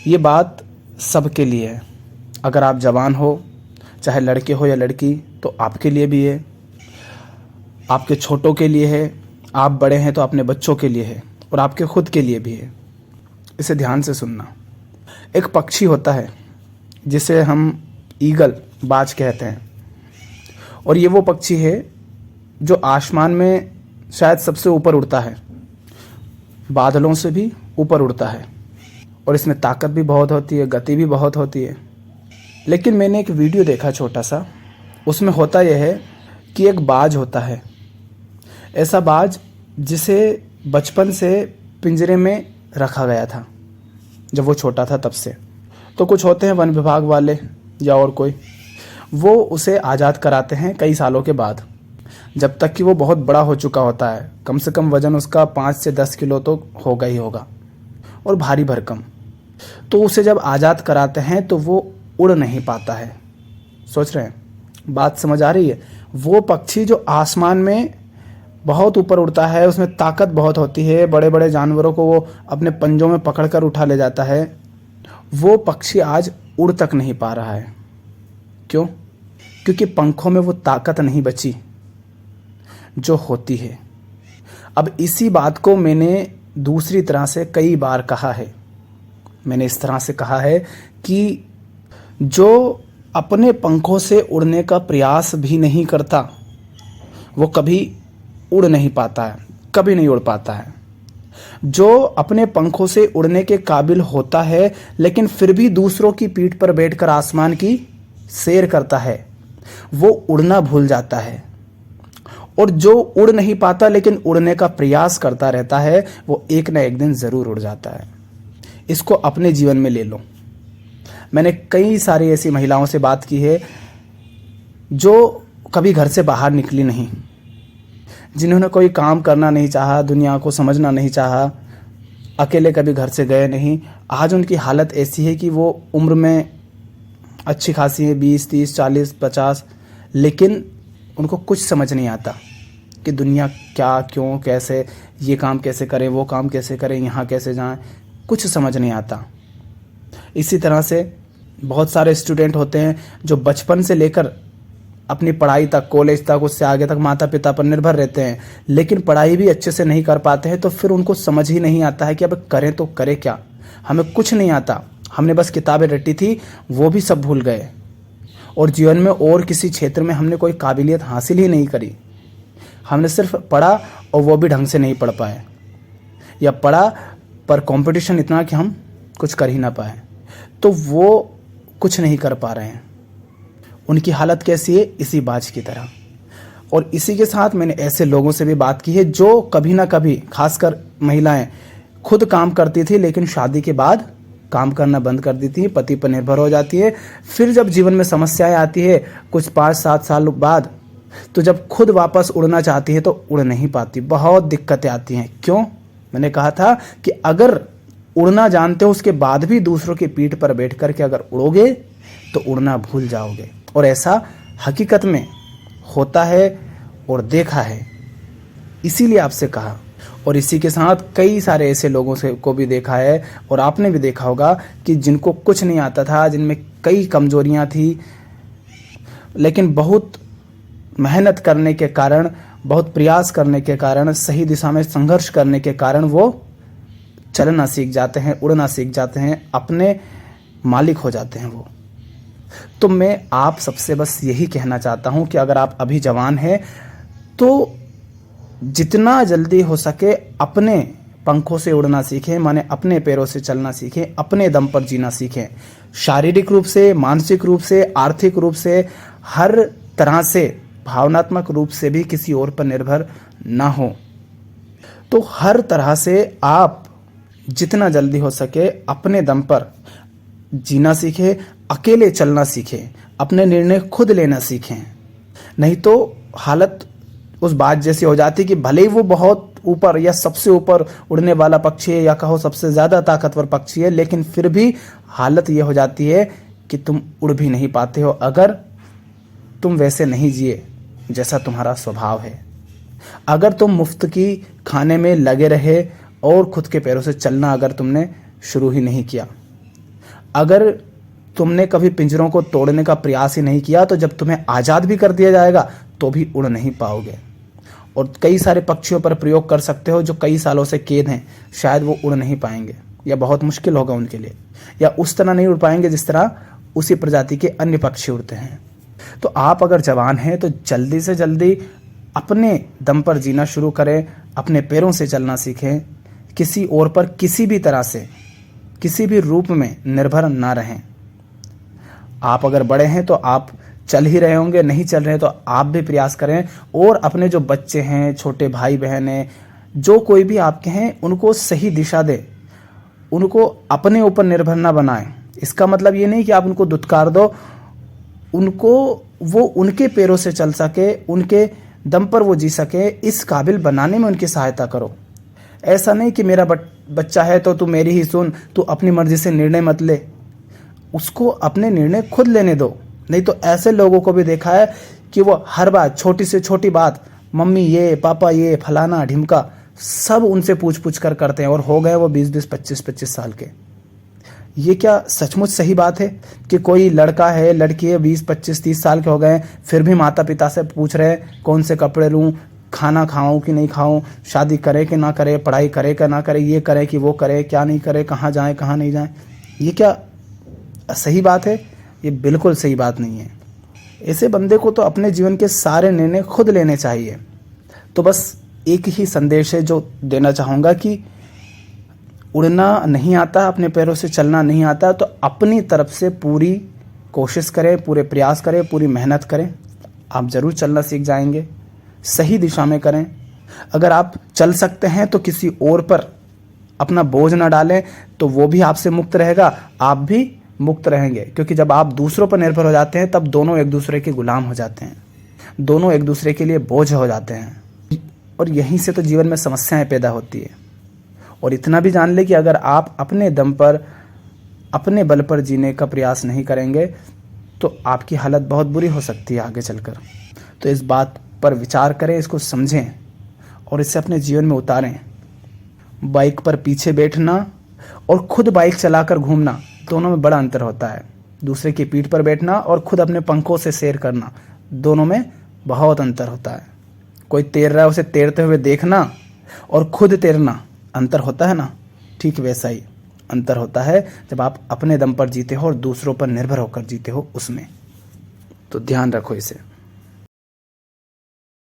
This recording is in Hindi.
ये बात सबके लिए है। अगर आप जवान हो, चाहे लड़के हो या लड़की, तो आपके लिए भी है, आपके छोटों के लिए है, आप बड़े हैं तो अपने बच्चों के लिए है, और आपके खुद के लिए भी है। इसे ध्यान से सुनना। एक पक्षी होता है जिसे हम ईगल, बाज कहते हैं, और ये वो पक्षी है जो आसमान में शायद सबसे ऊपर उड़ता है, बादलों से भी ऊपर उड़ता है, और इसमें ताकत भी बहुत होती है, गति भी बहुत होती है। लेकिन मैंने एक वीडियो देखा छोटा सा, उसमें होता यह है कि एक बाज होता है, ऐसा बाज जिसे बचपन से पिंजरे में रखा गया था, जब वो छोटा था तब से। तो कुछ होते हैं वन विभाग वाले या और कोई, वो उसे आज़ाद कराते हैं कई सालों के बाद, जब तक कि वो बहुत बड़ा हो चुका होता है। कम से कम वज़न उसका 5 से 10 किलो तो होगा ही होगा, और भारी भरकम। तो उसे जब आज़ाद कराते हैं तो वो उड़ नहीं पाता है। सोच रहे हैं, बात समझ आ रही है? वो पक्षी जो आसमान में बहुत ऊपर उड़ता है, उसमें ताकत बहुत होती है, बड़े बड़े जानवरों को वो अपने पंजों में पकड़कर उठा ले जाता है, वो पक्षी आज उड़ तक नहीं पा रहा है। क्यों? क्योंकि पंखों में वो ताकत नहीं बची जो होती है। अब इसी बात को मैंने दूसरी तरह से कई बार कहा है। मैंने इस तरह से कहा है कि जो अपने पंखों से उड़ने का प्रयास भी नहीं करता, वो कभी उड़ नहीं पाता है, कभी नहीं उड़ पाता है। जो अपने पंखों से उड़ने के काबिल होता है, लेकिन फिर भी दूसरों की पीठ पर बैठकर आसमान की सैर करता है, वो उड़ना भूल जाता है। और जो उड़ नहीं पाता लेकिन उड़ने का प्रयास करता रहता है, वो एक ना एक दिन ज़रूर उड़ जाता है। इसको अपने जीवन में ले लो। मैंने कई सारी ऐसी महिलाओं से बात की है जो कभी घर से बाहर निकली नहीं, जिन्होंने कोई काम करना नहीं चाहा, दुनिया को समझना नहीं चाहा, अकेले कभी घर से गए नहीं। आज उनकी हालत ऐसी है कि वो उम्र में अच्छी खासी है, 20, 30, 40, 50, लेकिन उनको कुछ समझ नहीं आता कि दुनिया क्या, क्यों, कैसे, ये काम कैसे करें, वो काम कैसे करें, यहाँ कैसे जाएं, कुछ समझ नहीं आता। इसी तरह से बहुत सारे स्टूडेंट होते हैं जो बचपन से लेकर अपनी पढ़ाई तक, कॉलेज तक, उससे आगे तक माता पिता पर निर्भर रहते हैं, लेकिन पढ़ाई भी अच्छे से नहीं कर पाते हैं। तो फिर उनको समझ ही नहीं आता है कि अब करें तो करें क्या। हमें कुछ नहीं आता, हमने बस किताबें रटी थी, वो भी सब भूल गए, और जीवन में और किसी क्षेत्र में हमने कोई काबिलियत हासिल ही नहीं करी। हमने सिर्फ पढ़ा और वो भी ढंग से नहीं पढ़ पाए, या पढ़ा पर कंपटीशन इतना कि हम कुछ कर ही ना पाए, तो वो कुछ नहीं कर पा रहे हैं। उनकी हालत कैसी है? इसी बाज की तरह। और इसी के साथ मैंने ऐसे लोगों से भी बात की है जो कभी ना कभी, खासकर महिलाएं, खुद काम करती थी लेकिन शादी के बाद काम करना बंद कर देती है, पति पर निर्भर हो जाती है। फिर जब जीवन में समस्याएं आती है कुछ 5-7 साल बाद, तो जब खुद वापस उड़ना चाहती है तो उड़ नहीं पाती, बहुत दिक्कतें आती हैं। क्यों? मैंने कहा था कि अगर उड़ना जानते हो उसके बाद भी दूसरों की पीठ पर बैठ कर के अगर उड़ोगे तो उड़ना भूल जाओगे। और ऐसा हकीकत में होता है और देखा है, इसीलिए आपसे कहा। और इसी के साथ कई सारे ऐसे लोगों से को भी देखा है, और आपने भी देखा होगा कि जिनको कुछ नहीं आता था, जिनमें कई कमजोरियां थी, लेकिन बहुत मेहनत करने के कारण, बहुत प्रयास करने के कारण, सही दिशा में संघर्ष करने के कारण वो चलना सीख जाते हैं, उड़ना सीख जाते हैं, अपने मालिक हो जाते हैं वो। तो मैं आप सबसे बस यही कहना चाहता हूं कि अगर आप अभी जवान हैं तो जितना जल्दी हो सके अपने पंखों से उड़ना सीखें, माने अपने पैरों से चलना सीखें, अपने दम पर जीना सीखें। शारीरिक रूप से, मानसिक रूप से, आर्थिक रूप से, हर तरह से, भावनात्मक रूप से भी किसी और पर निर्भर ना हो। तो हर तरह से आप जितना जल्दी हो सके अपने दम पर जीना सीखें, अकेले चलना सीखें, अपने निर्णय खुद लेना सीखें। नहीं तो हालत उस बात जैसी हो जाती कि भले ही वो बहुत ऊपर या सबसे ऊपर उड़ने वाला पक्षी है, या कहो सबसे ज़्यादा ताकतवर पक्षी है, लेकिन फिर भी हालत ये हो जाती है कि तुम उड़ भी नहीं पाते हो अगर तुम वैसे नहीं जिए जैसा तुम्हारा स्वभाव है। अगर तुम मुफ्त की खाने में लगे रहे और खुद के पैरों से चलना अगर तुमने शुरू ही नहीं किया, अगर तुमने कभी पिंजरों को तोड़ने का प्रयास ही नहीं किया तो जब तुम्हें आज़ाद भी कर दिया जाएगा तो भी उड़ नहीं पाओगे। और कई सारे पक्षियों पर प्रयोग कर सकते हो जो कई सालों से कैद हैं, शायद वो उड़ नहीं पाएंगे या बहुत मुश्किल होगा उनके लिए, या उस तरह नहीं उड़ पाएंगे जिस तरह उसी प्रजाति के अन्य पक्षी उड़ते हैं। तो आप अगर जवान हैं तो जल्दी से जल्दी अपने दम पर जीना शुरू करें, अपने पैरों से चलना सीखें, किसी और पर किसी भी तरह से किसी भी रूप में निर्भर ना रहें। आप अगर बड़े हैं तो आप चल ही रहे होंगे, नहीं चल रहे तो आप भी प्रयास करें और अपने जो बच्चे हैं, छोटे भाई बहन हैं, जो कोई भी आपके हैं, उनको सही दिशा दें, उनको अपने ऊपर निर्भर ना बनाएं। इसका मतलब ये नहीं कि आप उनको दुत्कार दो, उनको वो उनके पैरों से चल सके, उनके दम पर वो जी सके, इस काबिल बनाने में उनकी सहायता करो। ऐसा नहीं कि मेरा बच्चा है तो तू मेरी ही सुन, तू अपनी मर्जी से निर्णय मत ले, उसको अपने निर्णय खुद लेने दो। नहीं तो ऐसे लोगों को भी देखा है कि वो हर बात, छोटी से छोटी बात, मम्मी ये, पापा ये, फलाना ढिमका, सब उनसे पूछ पूछ कर करते हैं और हो गए वो 20-20, 25-25 साल के। ये क्या सचमुच सही बात है कि कोई लड़का है, लड़की है, 20, 25, 30 साल के हो गए फिर भी माता पिता से पूछ रहे कौन से कपड़े लूं, खाना खाऊं कि नहीं खाऊं, शादी करे कि ना करे, पढ़ाई करे कि ना करे, ये करे कि वो करे, क्या नहीं करे, कहाँ जाए कहाँ नहीं जाए। ये क्या सही बात है? ये बिल्कुल सही बात नहीं है। ऐसे बंदे को तो अपने जीवन के सारे निर्णय खुद लेने चाहिए। तो बस एक ही संदेश है जो देना चाहूँगा कि उड़ना नहीं आता, अपने पैरों से चलना नहीं आता, तो अपनी तरफ से पूरी कोशिश करें, पूरे प्रयास करें, पूरी मेहनत करें, आप ज़रूर चलना सीख जाएंगे। सही दिशा में करें। अगर आप चल सकते हैं तो किसी और पर अपना बोझ ना डालें, तो वो भी आपसे मुक्त रहेगा, आप भी मुक्त रहेंगे। क्योंकि जब आप दूसरों पर निर्भर हो जाते हैं तब दोनों एक दूसरे के गुलाम हो जाते हैं, दोनों एक दूसरे के लिए बोझ हो जाते हैं, और यहीं से तो जीवन में समस्याएं पैदा होती है। और इतना भी जान ले कि अगर आप अपने दम पर, अपने बल पर जीने का प्रयास नहीं करेंगे तो आपकी हालत बहुत बुरी हो सकती है आगे चलकर। तो इस बात पर विचार करें, इसको समझें और इसे अपने जीवन में उतारें। बाइक पर पीछे बैठना और खुद बाइक चलाकर घूमना, दोनों में बड़ा अंतर होता है। दूसरे की पीठ पर बैठना और खुद अपने पंखों से सैर करना, दोनों में बहुत अंतर होता है। कोई तैर रहा है उसे तैरते हुए देखना और खुद तैरना, अंतर होता है ना। ठीक वैसा ही अंतर होता है जब आप अपने दम पर जीते हो और दूसरों पर निर्भर होकर जीते हो उसमें। तो ध्यान रखो इसे।